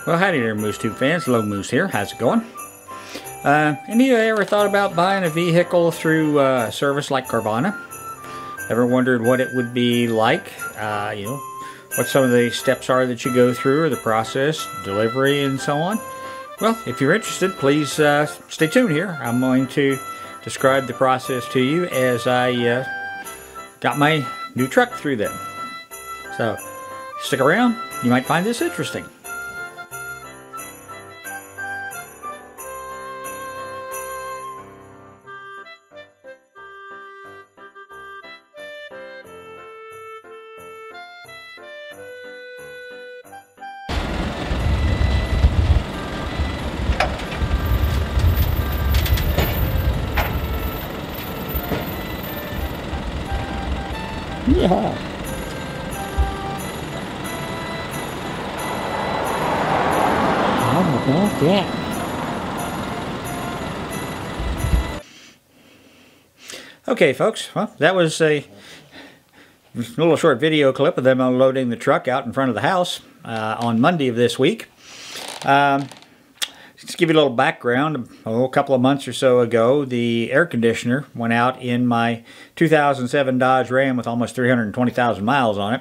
Well, howdy there, MooseTube fans. Low Moose here. How's it going? Any of you ever thought about buying a vehicle through a service like Carvana? Ever wondered what it would be like? What some of the steps are that you go through, or the process, delivery, and so on? Well, if you're interested, please stay tuned here. I'm going to describe the process to you as I got my new truck through them. So, stick around. You might find this interesting. Yeah. How about that? Okay, folks. Well, that was a little short video clip of them unloading the truck out in front of the house on Monday of this week. Just to give you a little background, a couple of months or so ago, the air conditioner went out in my 2007 Dodge Ram with almost 320,000 miles on it.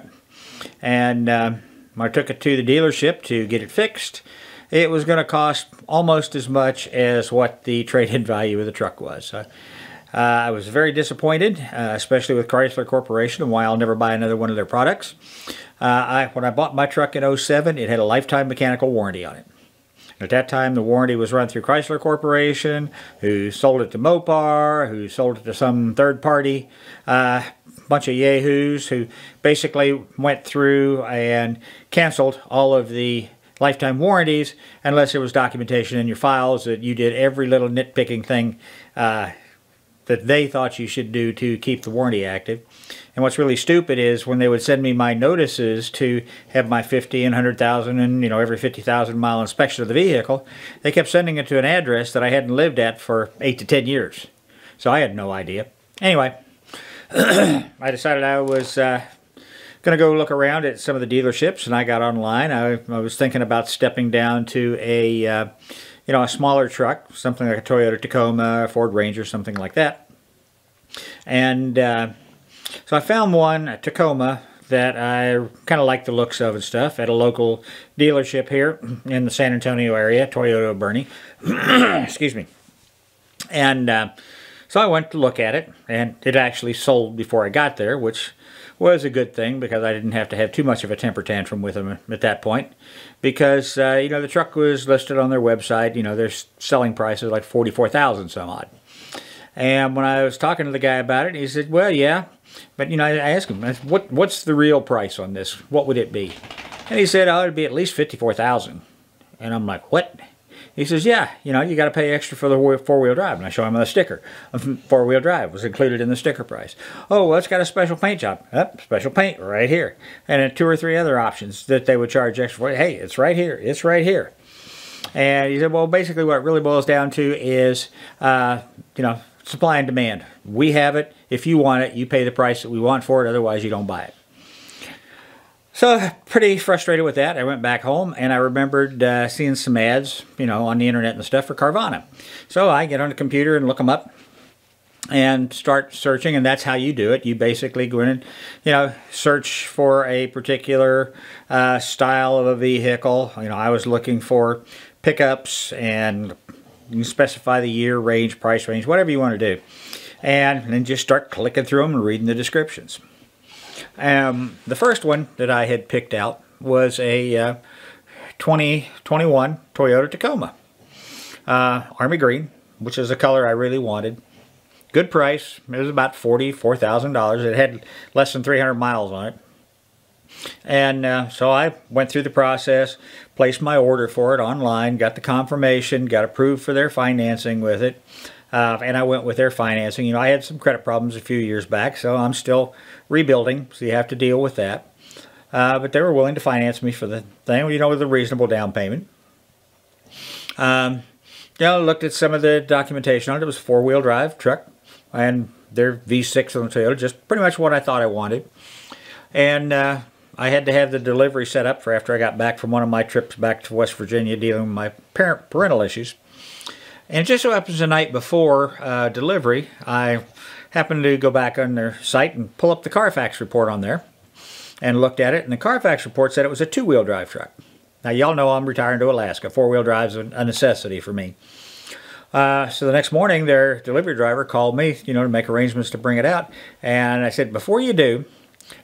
And I took it to the dealership to get it fixed. It was going to cost almost as much as what the trade-in value of the truck was. I was very disappointed, especially with Chrysler Corporation, and why I'll never buy another one of their products. When I bought my truck in 07, it had a lifetime mechanical warranty on it. At that time, the warranty was run through Chrysler Corporation, who sold it to Mopar, who sold it to some third party, bunch of yahoos who basically went through and canceled all of the lifetime warranties unless there was documentation in your files that you did every little nitpicking thing that they thought you should do to keep the warranty active. And what's really stupid is when they would send me my notices to have my 50 and 100,000 and every 50,000 mile inspection of the vehicle, they kept sending it to an address that I hadn't lived at for 8 to 10 years. So I had no idea. Anyway, I decided I was going to go look around at some of the dealerships, and I got online. I was thinking about stepping down to a smaller truck, something like a Toyota Tacoma, a Ford Ranger, something like that. And so I found one, a Tacoma, that I kind of like the looks of and stuff at a local dealership here in the San Antonio area, Toyota Bernie. Excuse me. And so I went to look at it, and it actually sold before I got there, which was a good thing because I didn't have to have too much of a temper tantrum with them at that point. Because, the truck was listed on their website, their selling price is like $44,000 some odd. And when I was talking to the guy about it, he said, well, yeah, but, I asked him, what's the real price on this? What would it be? And he said, oh, it'd be at least $54,000. And I'm like, what? He says, yeah, you got to pay extra for the four-wheel drive. And I show him a sticker. Four-wheel drive was included in the sticker price. Oh, well, it's got a special paint job. Special paint right here. And then 2 or 3 other options that they would charge extra for. Hey, it's right here. It's right here. And he said, well, basically what it really boils down to is, supply and demand. We have it. If you want it, you pay the price that we want for it. Otherwise, you don't buy it. So, pretty frustrated with that. I went back home, and I remembered seeing some ads, on the internet and stuff for Carvana. So I get on the computer and look them up and start searching, and that's how you do it. You basically go in and, search for a particular style of a vehicle. I was looking for pickups, and you can specify the year, range, price range, whatever you want to do. And then just start clicking through them and reading the descriptions. The first one that I had picked out was a 2021 Toyota Tacoma. Army green, which is a color I really wanted. Good price. It was about $44,000. It had less than 300 miles on it. And so I went through the process, placed my order for it online, got the confirmation, got approved for their financing with it. And I went with their financing. I had some credit problems a few years back, so I'm still rebuilding, so you have to deal with that. But they were willing to finance me for the thing, with a reasonable down payment. Looked at some of the documentation on it. It was a four-wheel drive truck, and their V6 on the Toyota, just pretty much what I thought I wanted. And I had to have the delivery set up for after I got back from one of my trips back to West Virginia dealing with my parental issues. And it just so happens the night before delivery, I happened to go back on their site and pull up the Carfax report on there and looked at it. And the Carfax report said it was a two-wheel drive truck. Now, y'all know I'm retiring to Alaska. Four-wheel drive is a necessity for me. So the next morning, their delivery driver called me, to make arrangements to bring it out. And I said, before you do,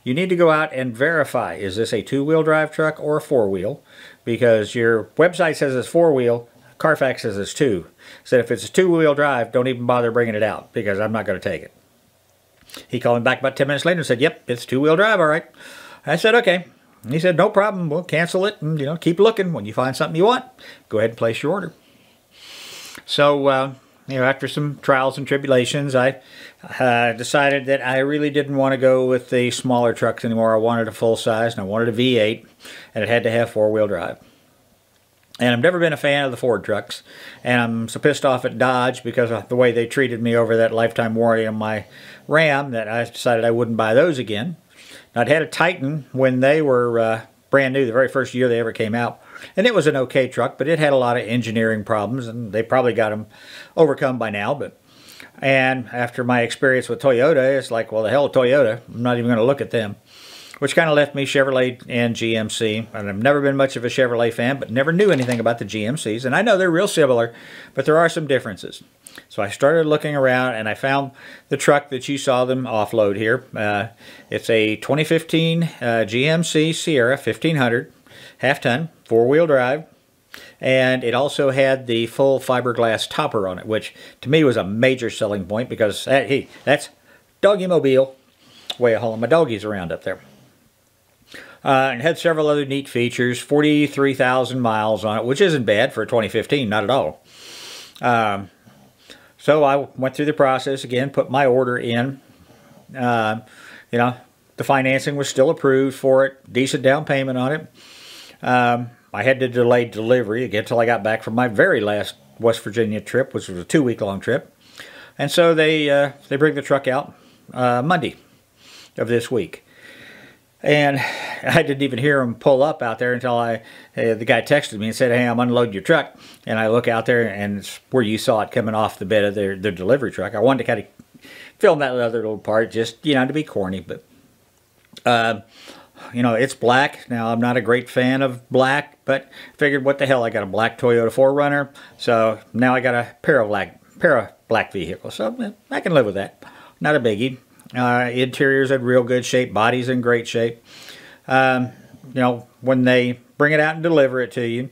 you need to go out and verify, is this a two-wheel drive truck or a four-wheel? Because your website says it's four-wheel, Carfax says it's two. So if it's a two-wheel drive, don't even bother bringing it out because I'm not going to take it. He called me back about 10 minutes later and said, yep, it's two-wheel drive, all right. I said, okay. And he said, no problem, we'll cancel it and, keep looking. When you find something you want, go ahead and place your order. So, after some trials and tribulations, I decided that I really didn't want to go with the smaller trucks anymore. I wanted a full size, and I wanted a V8, and it had to have four-wheel drive. And I've never been a fan of the Ford trucks, and I'm so pissed off at Dodge because of the way they treated me over that lifetime warranty on my Ram that I decided I wouldn't buy those again. I'd had a Titan when they were brand new, the very first year they ever came out. And it was an okay truck, but it had a lot of engineering problems, and they probably got them overcome by now. And after my experience with Toyota, it's like, well, the hell with Toyota. I'm not even going to look at them. Which kind of left me Chevrolet and GMC. And I've never been much of a Chevrolet fan, but never knew anything about the GMCs. And I know they're real similar, but there are some differences. So I started looking around, and I found the truck that you saw them offload here. It's a 2015 GMC Sierra 1500, half-ton, four-wheel drive. And it also had the full fiberglass topper on it, which to me was a major selling point because, hey, that's doggy mobile way of hauling my doggies around up there. And had several other neat features, 43,000 miles on it, which isn't bad for a 2015, not at all. So I went through the process again, put my order in. The financing was still approved for it, decent down payment on it. I had to delay delivery again until I got back from my very last West Virginia trip, which was a 2-week-long trip. And so they bring the truck out Monday of this week. And I didn't even hear him pull up out there until the guy texted me and said, hey, I'm unloading your truck. And I look out there, and it's where you saw it coming off the bed of their delivery truck. I wanted to kind of film that other little part just, to be corny. But, it's black. Now, I'm not a great fan of black, but figured, what the hell, I got a black Toyota 4Runner. So now I got a pair of black vehicles. So I can live with that. Not a biggie. Interior's in real good shape, body's in great shape. When they bring it out and deliver it to you,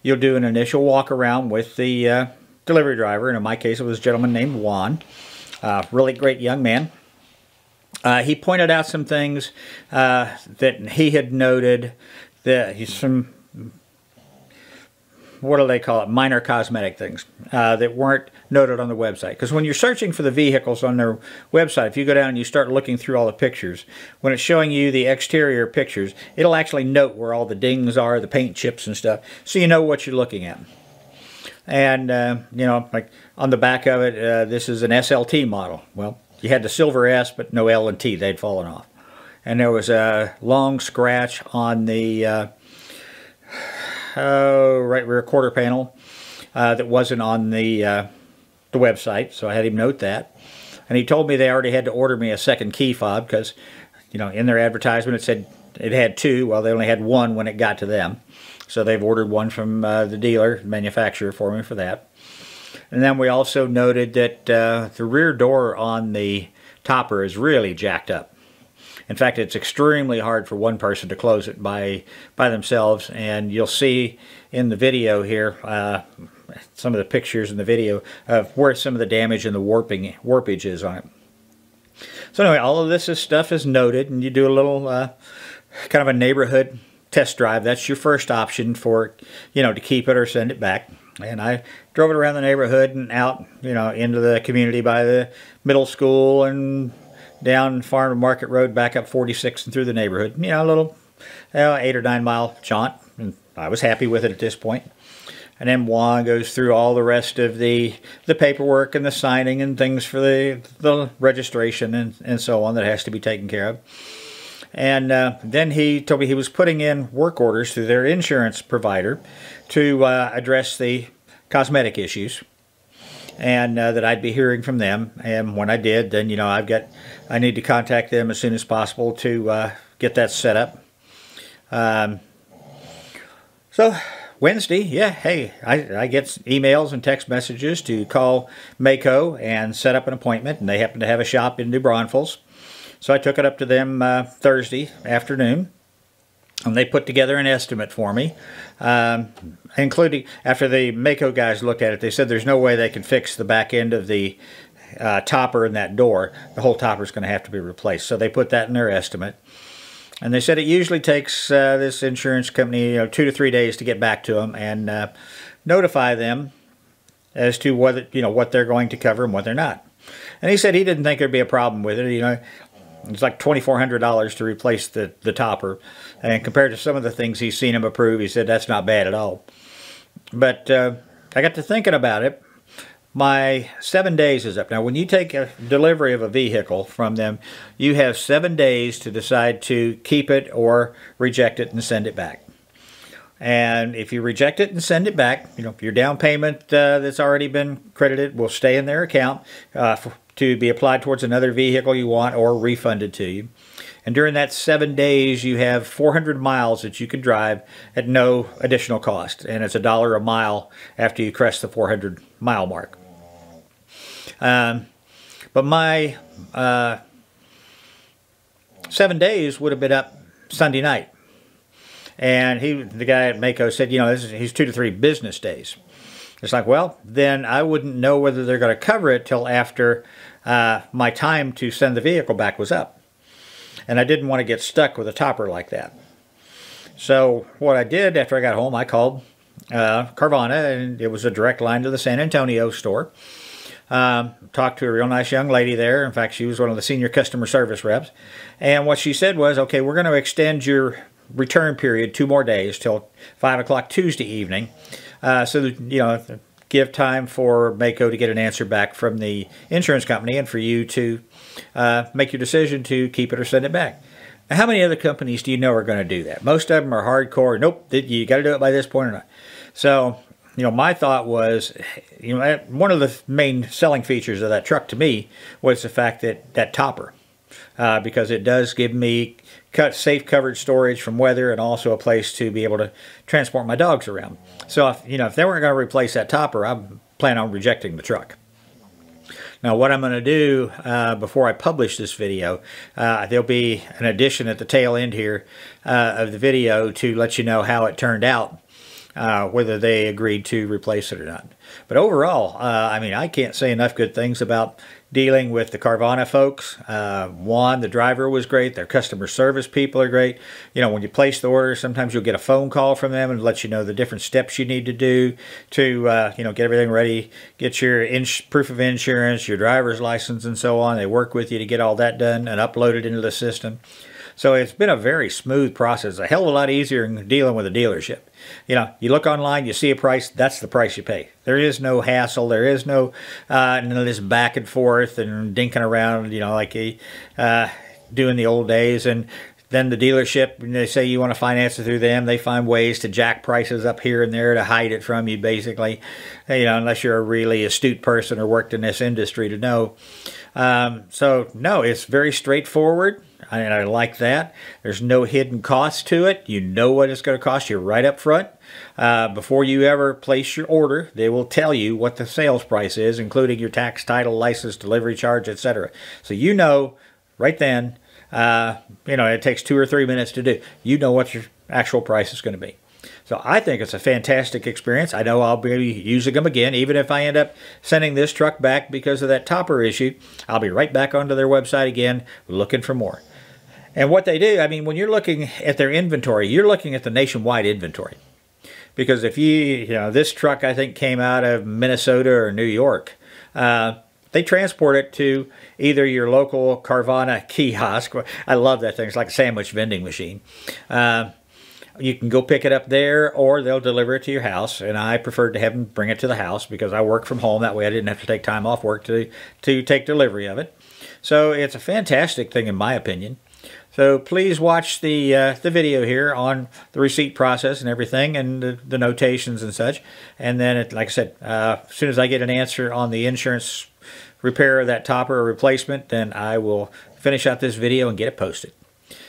you'll do an initial walk around with the delivery driver, and in my case it was a gentleman named Juan, really great young man. He pointed out some things that he had noted, that he's some, what do they call it, minor cosmetic things that weren't noted on the website. Because when you're searching for the vehicles on their website, if you go down and you start looking through all the pictures, when it's showing you the exterior pictures, it'll actually note where all the dings are, the paint chips and stuff, so you know what you're looking at. And, like on the back of it, this is an SLT model. Well, you had the silver S, but no L and T. They'd fallen off. And there was a long scratch on the right rear quarter panel that wasn't on the website, so I had him note that. And he told me they already had to order me a second key fob because, in their advertisement it said it had two. Well, they only had one when it got to them. So they've ordered one from the dealer, manufacturer, for me for that. And then we also noted that the rear door on the topper is really jacked up. In fact, it's extremely hard for one person to close it by themselves, and you'll see in the video here some of the pictures in the video of where some of the damage and the warpage is on it. So anyway, all of this stuff is noted, and you do a little kind of a neighborhood test drive. That's your first option for, to keep it or send it back. And I drove it around the neighborhood and out, into the community by the middle school and down Farm to Market Road, back up 46 and through the neighborhood. A little 8 or 9 mile jaunt. And I was happy with it at this point. And then Juan goes through all the rest of the paperwork and the signing and things for the registration and so on that has to be taken care of. And then he told me he was putting in work orders through their insurance provider to address the cosmetic issues, and that I'd be hearing from them. And when I did, then I need to contact them as soon as possible to get that set up. So Wednesday, yeah, hey, I get emails and text messages to call Maaco and set up an appointment, and they happen to have a shop in New Braunfels. So I took it up to them Thursday afternoon, and they put together an estimate for me, including, after the Maaco guys looked at it, they said there's no way they can fix the back end of the topper in that door. The whole topper is going to have to be replaced. So they put that in their estimate. And they said it usually takes this insurance company 2 to 3 days to get back to them and notify them as to whether, what they're going to cover and what they're not. And he said he didn't think there'd be a problem with it. It's like $2,400 to replace the topper. And compared to some of the things he's seen him approve, he said that's not bad at all. But I got to thinking about it. My 7 days is up. Now, when you take a delivery of a vehicle from them, you have 7 days to decide to keep it or reject it and send it back. And if you reject it and send it back, your down payment that's already been credited will stay in their account to be applied towards another vehicle you want or refunded to you. And during that 7 days, you have 400 miles that you can drive at no additional cost. And it's $1 a mile after you crest the 400 mile mark. But my 7 days would have been up Sunday night. And the guy at Maaco said, he's 2 to 3 business days. It's like, well, then I wouldn't know whether they're going to cover it till after my time to send the vehicle back was up. And I didn't want to get stuck with a topper like that. So what I did after I got home, I called Carvana, and it was a direct line to the San Antonio store. Talked to a real nice young lady there. In fact, she was one of the senior customer service reps. And what she said was, okay, we're going to extend your return period 2 more days till 5 o'clock Tuesday evening. So that, give time for Maaco to get an answer back from the insurance company and for you to make your decision to keep it or send it back. Now, how many other companies do you know are going to do that? Most of them are hardcore. Nope, you got to do it by this point or not. So, my thought was, one of the main selling features of that truck to me was the fact that topper, because it does give me safe covered storage from weather and also a place to be able to transport my dogs around. So if they weren't going to replace that topper, I plan on rejecting the truck. Now what I'm going to do before I publish this video, there'll be an addition at the tail end here of the video to let you know how it turned out, whether they agreed to replace it or not. But overall, I can't say enough good things about dealing with the Carvana folks. One, the driver was great. Their customer service people are great. When you place the order, sometimes you'll get a phone call from them and let you know the different steps you need to do to, get everything ready, get your proof of insurance, your driver's license, and so on. They work with you to get all that done and upload it into the system. So it's been a very smooth process, a hell of a lot easier than dealing with a dealership. You look online, you see a price, that's the price you pay. There is no hassle, there is no this back and forth and dinking around, like doing the old days. And then the dealership, when they say you want to finance it through them, they find ways to jack prices up here and there to hide it from you, basically, unless you're a really astute person or worked in this industry to know. So, no, it's very straightforward. And I like that. There's no hidden cost to it. You know what it's going to cost you right up front. Before you ever place your order, they will tell you what the sales price is, including your tax, title, license, delivery charge, etc. So right then, it takes 2 or 3 minutes to do. You know what your actual price is going to be. So I think it's a fantastic experience. I know I'll be using them again. Even if I end up sending this truck back because of that topper issue, I'll be right back onto their website again looking for more. And what they do, when you're looking at their inventory, you're looking at the nationwide inventory. Because if this truck, I think, came out of Minnesota or New York, they transport it to either your local Carvana kiosk. I love that thing. It's like a sandwich vending machine. You can go pick it up there, or they'll deliver it to your house. And I preferred to have them bring it to the house because I work from home. That way I didn't have to take time off work to take delivery of it. So it's a fantastic thing in my opinion. So please watch the video here on the receipt process and everything, and the notations and such. And then, like I said, as soon as I get an answer on the insurance repair of that topper or replacement, then I will finish out this video and get it posted.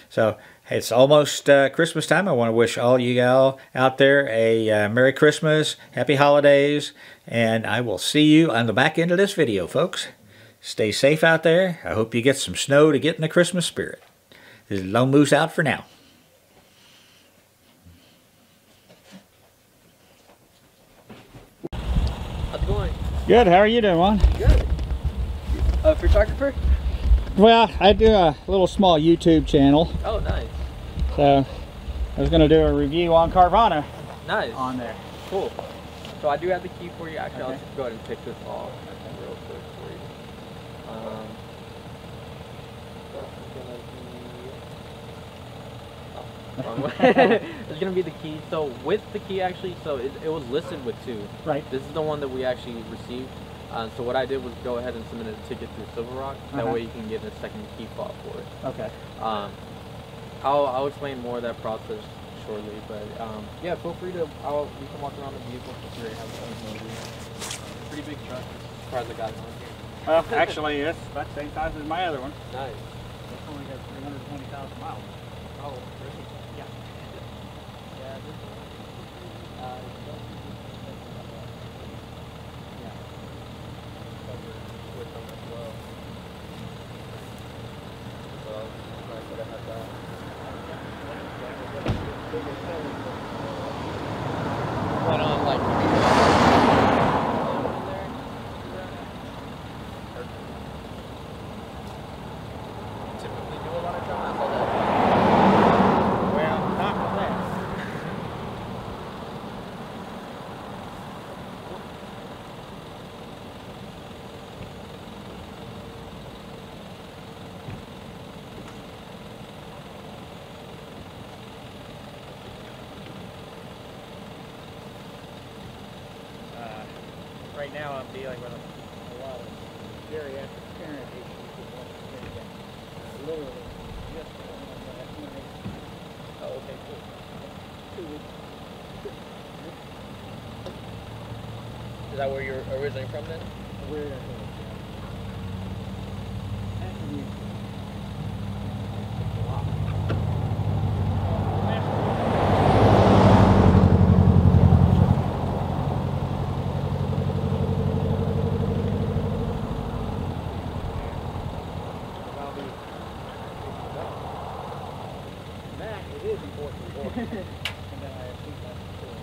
So it's almost Christmas time. I want to wish all you all out there a Merry Christmas, Happy Holidays, and I will see you on the back end of this video, folks. Stay safe out there. I hope you get some snow to get in the Christmas spirit. This is Lone Moose out for now. How's it going? Good. How are you doing? Good. A photographer? Well, I do a little small YouTube channel. Oh, nice. So I was going to do a review on Carvana. Nice. On there. Cool. So I do have the key for you. Actually, Okay. I'll just go ahead and pick this off real quick for you. Wrong way. It's gonna be the key. So with the key, actually, so it was listed with two. Right. This is the one that we actually received. So what I did was go ahead and submit a ticket through Silver Rock. That way you can get a second key fob for it. Okay. I'll explain more of that process shortly, but yeah, feel free to. We can walk around the vehicle. Feel free to have a pretty big truck. As far as the guys on here. Well, actually, it's about the same size as my other one. Nice. It's only got 320,000 miles. Oh, really? Yeah. Yeah, this one. With them as well. So nice that I had that. Went on like typically do a lot of drum all day. Well, not for that. Right now I'm dealing with a lot of geriatric parent issues with what's literally just Oh, okay, cool. 2 weeks. Is that where you're originally from then? Where it is important. And then I think that's still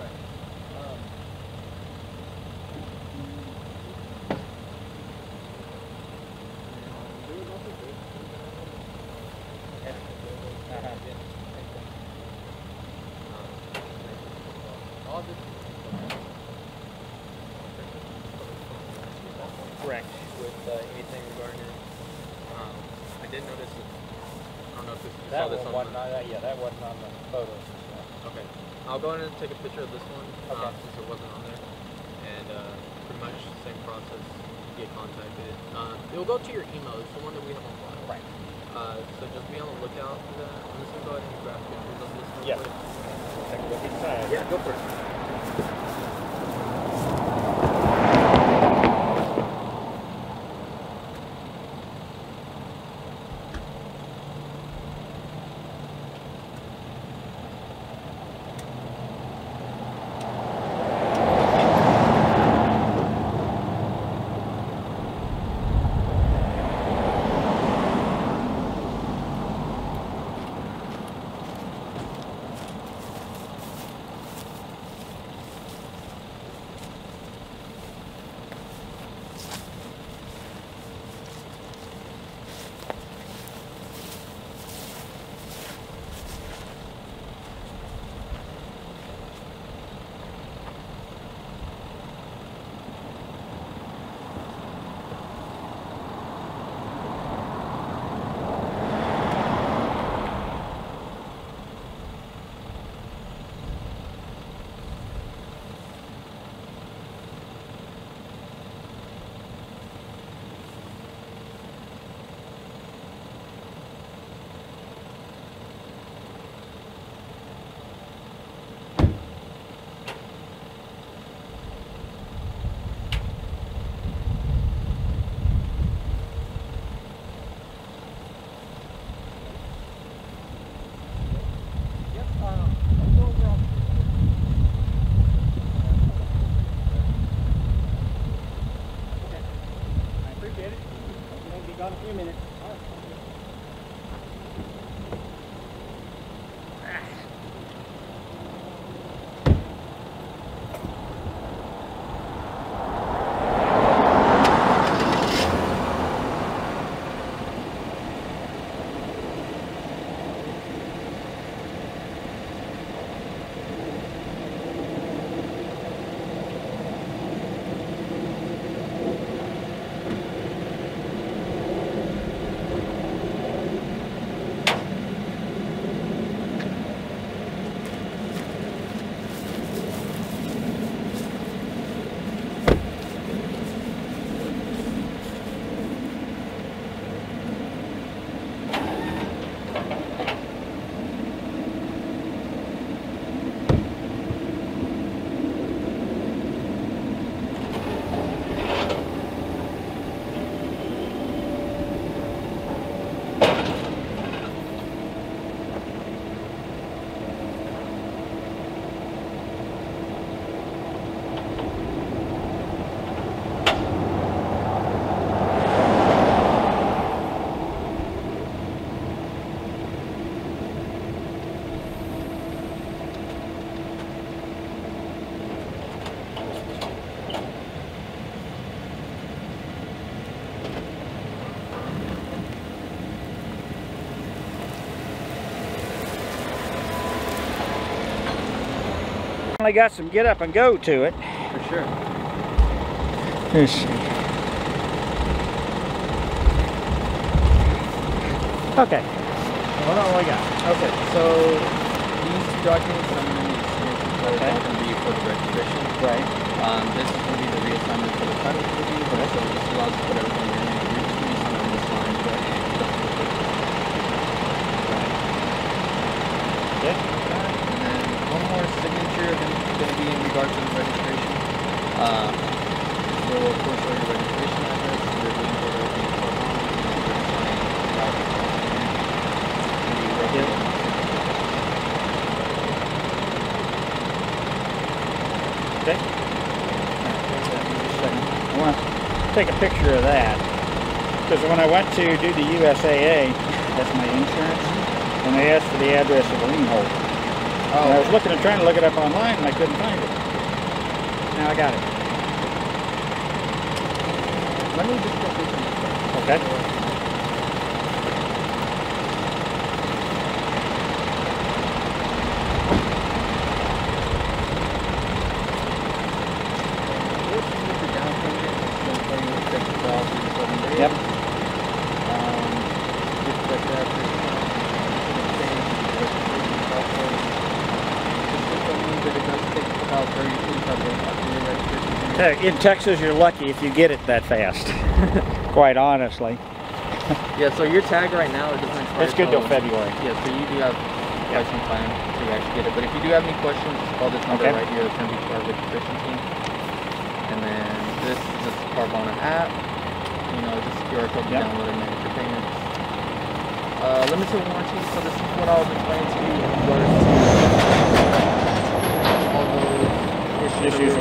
right. Correct. With anything regarding it. I did notice that, I don't know if you That saw this one on wasn't on, yeah, that wasn't on the photos. Okay. I'll go ahead and take a picture of this one Okay. since it wasn't on there. And pretty much same process, you get contacted. It'll go to your email, it's the one that we have on file. Right. So just be on the lookout for that. I'm just going to go ahead and grab pictures of this real Yeah. quick. Take a look inside. Yeah, go for it. appreciate it. I'll be gone a few minutes. All right. Finally got some get up and go to it. For sure. Let's see. Okay. Hold on, what we got? Okay, so these two documents I'm going to need signatures that are going to be for the registration. Right. This is going to be the reassignment for the title to be. So this allows you to put everything in your name. You're just going to be signing this line. Okay. And then one more signature going to be in regards to the registration. So of course your registration address, your link order will be Okay. I want to take a picture of that because when I went to do the USAA, that's my insurance, and they asked for the address of the lien holder. And I was trying to look it up online, and I couldn't find it. Now I got it. Let me just put this in. Okay. Yep. Just like that, but it does take about 30 to 45 days after your registration. In Texas, you're lucky if you get it that fast. Quite honestly. Yeah, so your tag right now it doesn't expire. It's good till February. Yeah, so you do have quite some time to actually get it. But if you do have any questions, just call this number right here. It's going to be for our registration team. And then this is just the Carvana app. You know, just QR code to download and manage your payments. Limited warranty, so this is what I was explaining to you in regards to all those issues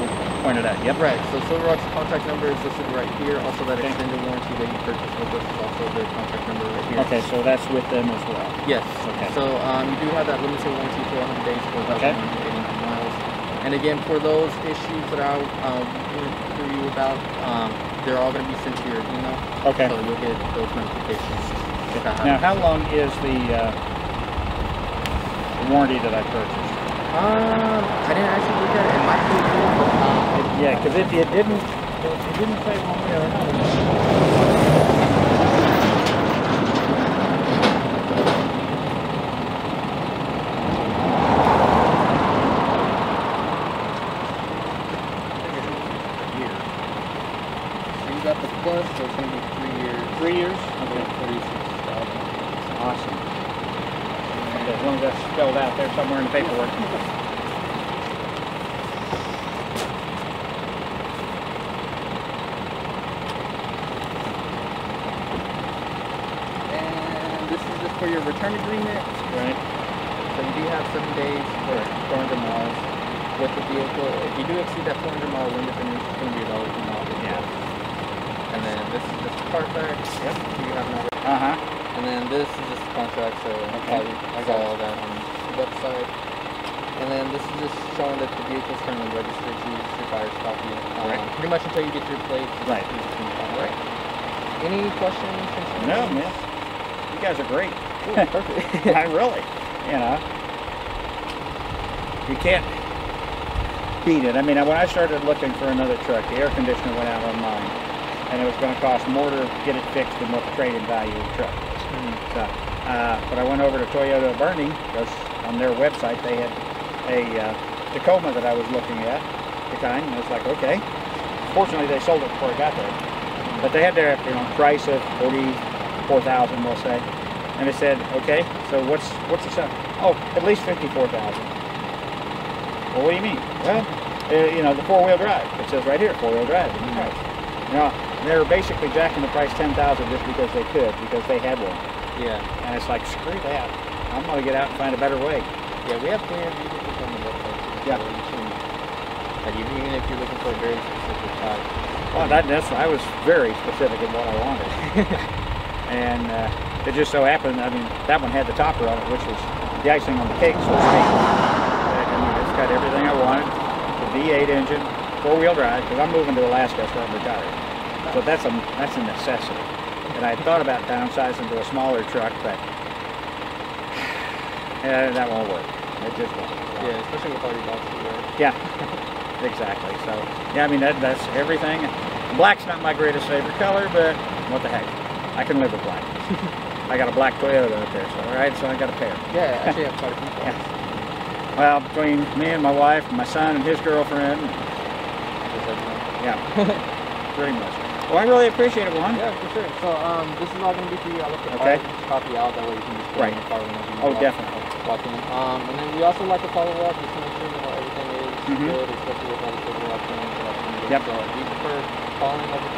pointed out. Yep. Right, so Silver Rock's contact number is listed right here. Also that extended warranty that you purchased with us is also their contact number right here. Okay, so that's with them as well. Yes. Okay. So you do have that limited warranty for 100 days for 1,189 miles. And again, for those issues that I went through you about, they're all going to be sent to your email. Okay. So you'll get those notifications. Now, how long is the warranty that I purchased? I didn't actually look at it. It might be cool. Yeah, because it didn't say one way or another. Got the plus, so it's going to be 3 years. 3 years? Okay. 36,000. Awesome. Okay, as long as that's spelled out there somewhere in the paperwork. And this is just for your return agreement. Right. So you do have 7 days for 400 miles with the vehicle. If you do exceed that 400 mile limit, then it's going to be $1 per mile. Yeah. And then this is just the part back. Yep. You have another. Uh-huh. And then this is just the contract, so probably I got all that on the website. And then this is just showing that the vehicle is currently registered to use your buyer's copy. Pretty much until you get your plates. Right. Right. Any questions? No, man. You guys are great. Ooh, perfect. I really, you know. You can't beat it. I mean, when I started looking for another truck, the air conditioner went out on mine, and it was going to cost more to get it fixed than what the trade-in value of the truck was. So, but I went over to Toyota Bernie, because on their website they had a Tacoma that I was looking at at the time, and I was like, okay. Fortunately, they sold it before I got there. But they had their price of $44,000, we'll say. And they said, okay, so what's the sum? Oh, at least $54,000. Well, what do you mean? Well, the four-wheel drive. It says right here, four-wheel drive. They were basically jacking the price $10,000 just because they could, because they had one. Yeah. And it's like, screw that. I'm going to get out and find a better way. Yeah, we have plenty of vehicles on the website. Yeah. Even if you're looking for a very specific type. Well, I was very specific in what I wanted. And it just so happened, I mean, that one had the topper on it, which was the icing on the cake, so to speak. It's got everything I wanted. The V8 engine, four-wheel drive, because I'm moving to Alaska, so I'm retired. So that's a necessity. And I thought about downsizing to a smaller truck, but that won't work. It just won't. Yeah, especially with all your boxes, right? Yeah, exactly. So, yeah, I mean, that's everything. Black's not my greatest favorite color, but what the heck. I can live with black. I got a black Toyota up there, so I got a pair. Yeah, I actually have quite a few cars. Yeah. Well, between me and my wife, and my son and his girlfriend. Yeah, pretty much. Well, I really appreciate it, Juan. Yeah, for sure. So, this is all going to be for you. I'll let the copy out, that way you can just put it in the car whenever you definitely. walk in. And then we also like to follow up just to make sure everything is good, especially with all the paperwork things. Yep. So, do you prefer calling over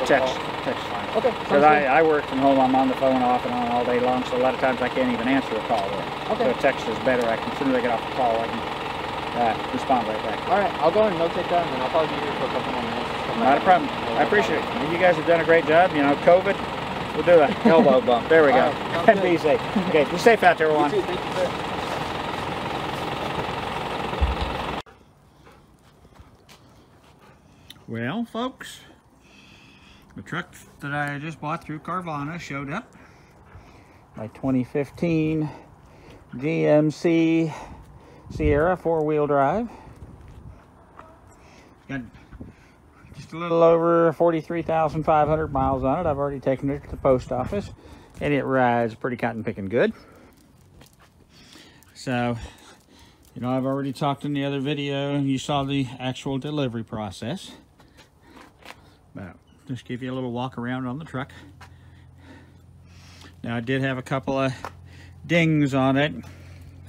text? Text fine. Okay. Because I work from home, I'm on the phone off and on all day long, so a lot of times I can't even answer a call. Okay. So text is better. As soon as I get off the call, I can respond right back. All right, I'll go ahead and notate that, and then I'll probably be here for a couple more minutes. Not a problem. I appreciate it. You guys have done a great job. COVID, we'll do an elbow bump. There we go. Right, be safe. Okay, be safe out there, Juan. You too. Thank you, sir. Well, folks, the truck that I just bought through Carvana showed up. My 2015 GMC Sierra four-wheel drive. Got just a little over 43,500 miles on it. I've already taken it to the post office, and it rides pretty cotton picking good. So, I've already talked in the other video, and you saw the actual delivery process. But just give you a little walk around on the truck. Now, I did have a couple of dings on it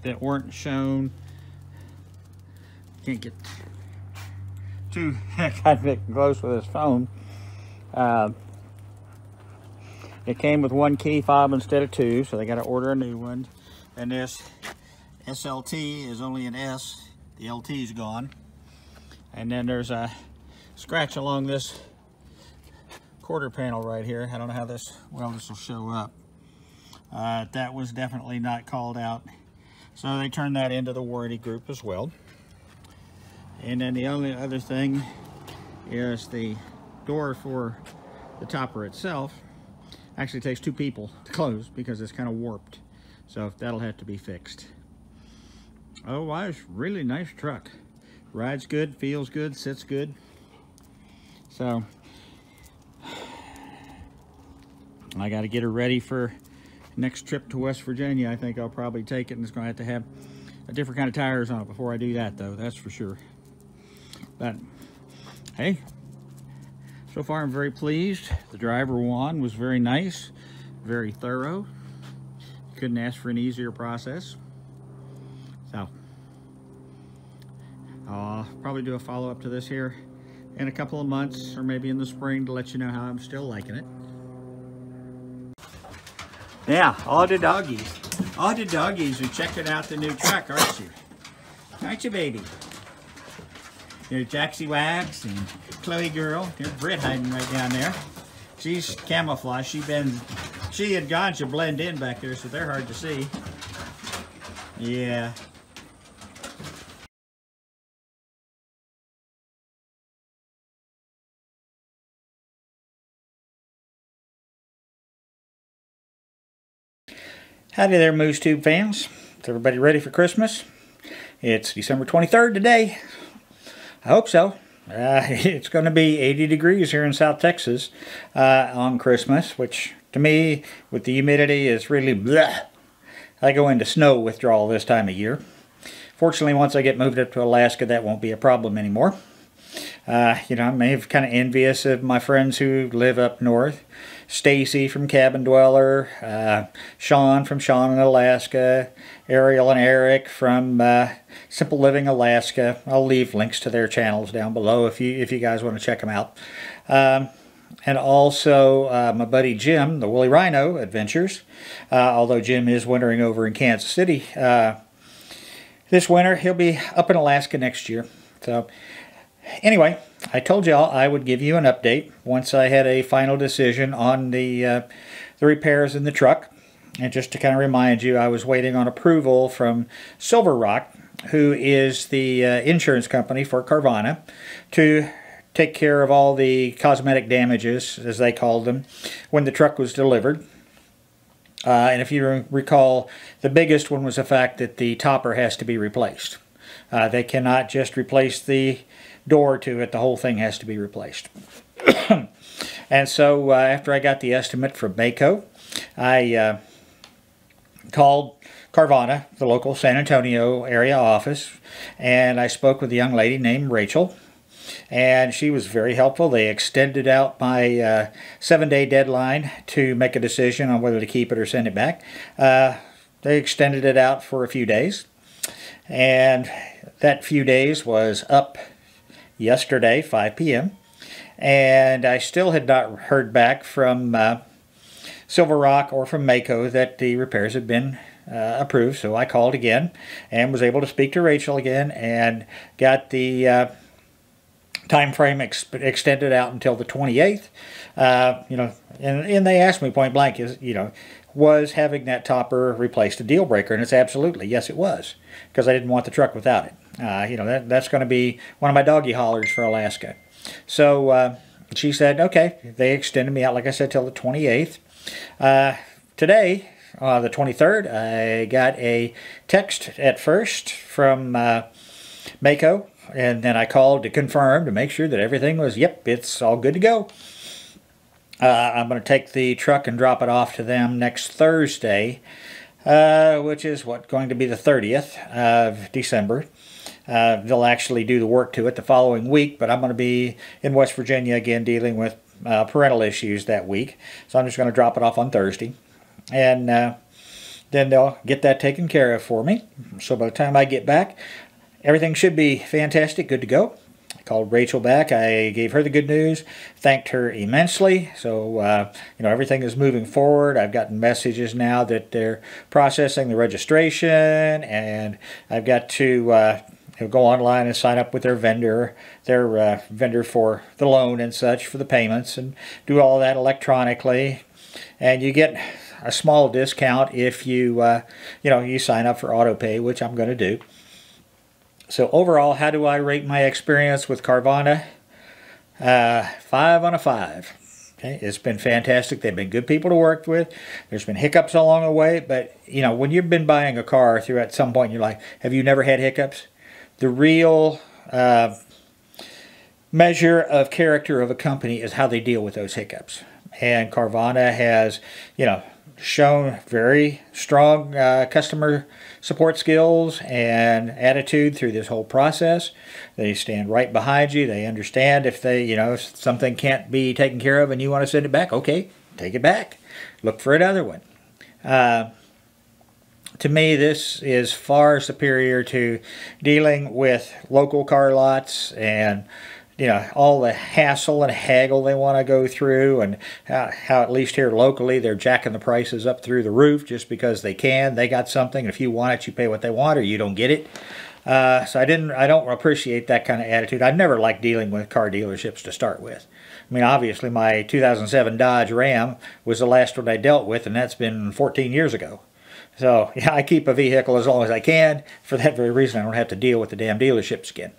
that weren't shown. Can't get too close with this phone. It came with one key fob instead of two, so they got to order a new one. And this SLT is only an S. The LT is gone. And then there's a scratch along this quarter panel right here. I don't know how this will show up. That was definitely not called out. So they turned that into the warranty group as well. And then the only other thing is the door for the topper itself. Actually takes two people to close because it's kind of warped. So that'll have to be fixed. Otherwise, really nice truck. Rides good, feels good, sits good. So I got to get her ready for next trip to West Virginia. I think I'll probably take it, and it's going to have a different kind of tires on it before I do that, though. That's for sure. But hey, so far I'm very pleased. The driver, Juan, was very nice, very thorough. Couldn't ask for an easier process. So I'll probably do a follow-up to this here in a couple of months, or maybe in the spring, to let you know how I'm still liking it. Yeah, all the doggies are checking out the new truck, aren't you? Aren't you, baby? There's Jaxie Wax and Chloe Girl. There's Britt hiding right down there. She's camouflaged. She and God should blend in back there, so they're hard to see. Yeah. Howdy there, Moose Tube fans. Is everybody ready for Christmas? It's December 23rd today. I hope so. It's going to be 80 degrees here in South Texas on Christmas, which to me, with the humidity, is really bleh. I go into snow withdrawal this time of year. Fortunately, once I get moved up to Alaska, that won't be a problem anymore. You know, I'm kind of envious of my friends who live up north. Stacy from Cabin Dweller, Sean from Sean in Alaska, Ariel and Eric from Simple Living Alaska. I'll leave links to their channels down below if you guys want to check them out. And also my buddy Jim, the Woolly Rhino Adventures. Although Jim is wintering over in Kansas City this winter, he'll be up in Alaska next year. So anyway, I told y'all I would give you an update once I had a final decision on the repairs in the truck. And just to kind of remind you, I was waiting on approval from Silver Rock, who is the insurance company for Carvana, to take care of all the cosmetic damages, as they called them, when the truck was delivered. And if you recall, the biggest one was the fact that the topper has to be replaced. They cannot just replace the door to it, the whole thing has to be replaced. And so after I got the estimate from Mako, I called Carvana, the local San Antonio area office, and I spoke with a young lady named Rachel, and she was very helpful. They extended out my 7-day deadline to make a decision on whether to keep it or send it back. They extended it out for a few days, and that few days was up yesterday, 5 p.m., and I still had not heard back from Silver Rock or from Mako that the repairs had been approved. So I called again and was able to speak to Rachel again and got the time frame extended out until the 28th. You know, and they asked me point blank, was having that topper replaced a deal breaker? And it's absolutely, yes, it was, because I didn't want the truck without it. You know, that's going to be one of my doggy hollers for Alaska. So she said, okay. They extended me out, like I said, till the 28th. Today, the 23rd, I got a text at first from Mako, and then I called to confirm to make sure that everything was, yep, it's all good to go. I'm going to take the truck and drop it off to them next Thursday, which is going to be the 30th of December. They'll actually do the work to it the following week, but I'm going to be in West Virginia again dealing with parental issues that week. So I'm just going to drop it off on Thursday. And then they'll get that taken care of for me. So by the time I get back, everything should be fantastic, good to go. I called Rachel back. I gave her the good news, thanked her immensely. So, you know, everything is moving forward. I've gotten messages now that they're processing the registration, and I've got to go online and sign up with their vendor for the loan and such for the payments, and do all that electronically. And you get a small discount if you you sign up for auto pay, which I'm going to do. So overall, how do I rate my experience with Carvana? 5 on a 5. Okay, it's been fantastic. They've been good people to work with. There's been hiccups along the way, but you know, when you've been buying a car through at some point in your life, have you never had hiccups? The real measure of character of a company is how they deal with those hiccups. And Carvana has, shown very strong customer support skills and attitude through this whole process. They stand right behind you. They understand if if something can't be taken care of and you want to send it back, okay, take it back. Look for another one. To me, this is far superior to dealing with local car lots and all the hassle and haggle they want to go through, and how at least here locally they're jacking the prices up through the roof just because they can. They got something. If you want it, you pay what they want, or you don't get it. So I don't appreciate that kind of attitude. I've never liked dealing with car dealerships to start with. I mean, obviously, my 2007 Dodge Ram was the last one I dealt with, and that's been 14 years ago. So, yeah, I keep a vehicle as long as I can. For that very reason, I don't have to deal with the damn dealerships again.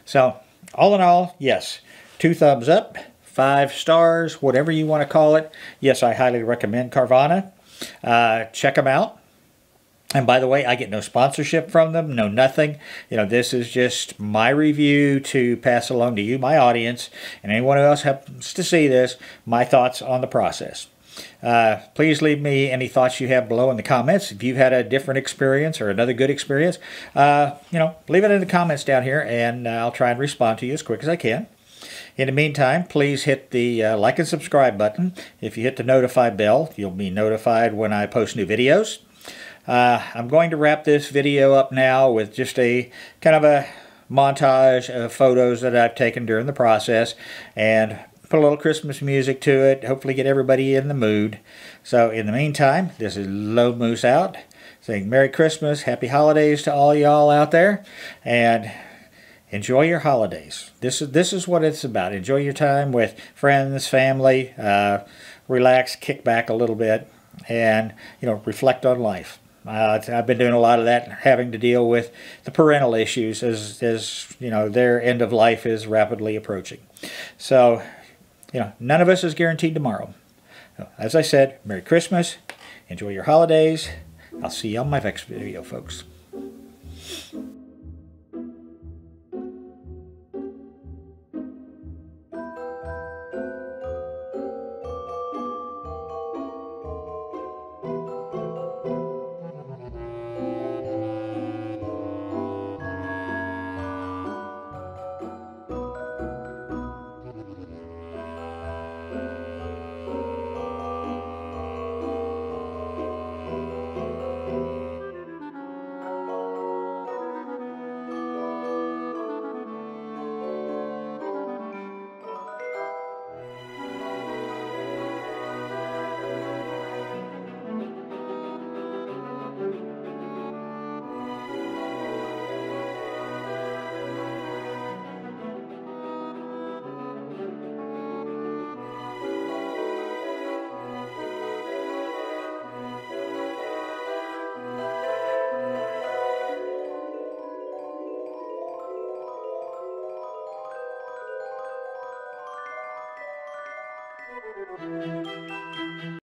So, all in all, yes, 2 thumbs up, 5 stars, whatever you want to call it. Yes, I highly recommend Carvana. Check them out. And by the way, I get no sponsorship from them, no nothing. You know, this is just my review to pass along to you, my audience, and anyone who else happens to see this, my thoughts on the process. Please leave me any thoughts you have below in the comments. If you've had a different experience or another good experience, leave it in the comments down here, and I'll try and respond to you as quick as I can. In the meantime, please hit the like and subscribe button. If you hit the notify bell, you'll be notified when I post new videos. I'm going to wrap this video up now with just a kind of a montage of photos that I've taken during the process and put a little Christmas music to it, hopefully get everybody in the mood. So in the meantime, this is Lone Moose out, saying Merry Christmas, Happy Holidays to all y'all out there, and enjoy your holidays. This is what it's about. Enjoy your time with friends, family, relax, kick back a little bit, and reflect on life. I've been doing a lot of that, having to deal with the parental issues as their end of life is rapidly approaching. So, none of us is guaranteed tomorrow. As I said, Merry Christmas, enjoy your holidays. I'll see you on my next video, folks.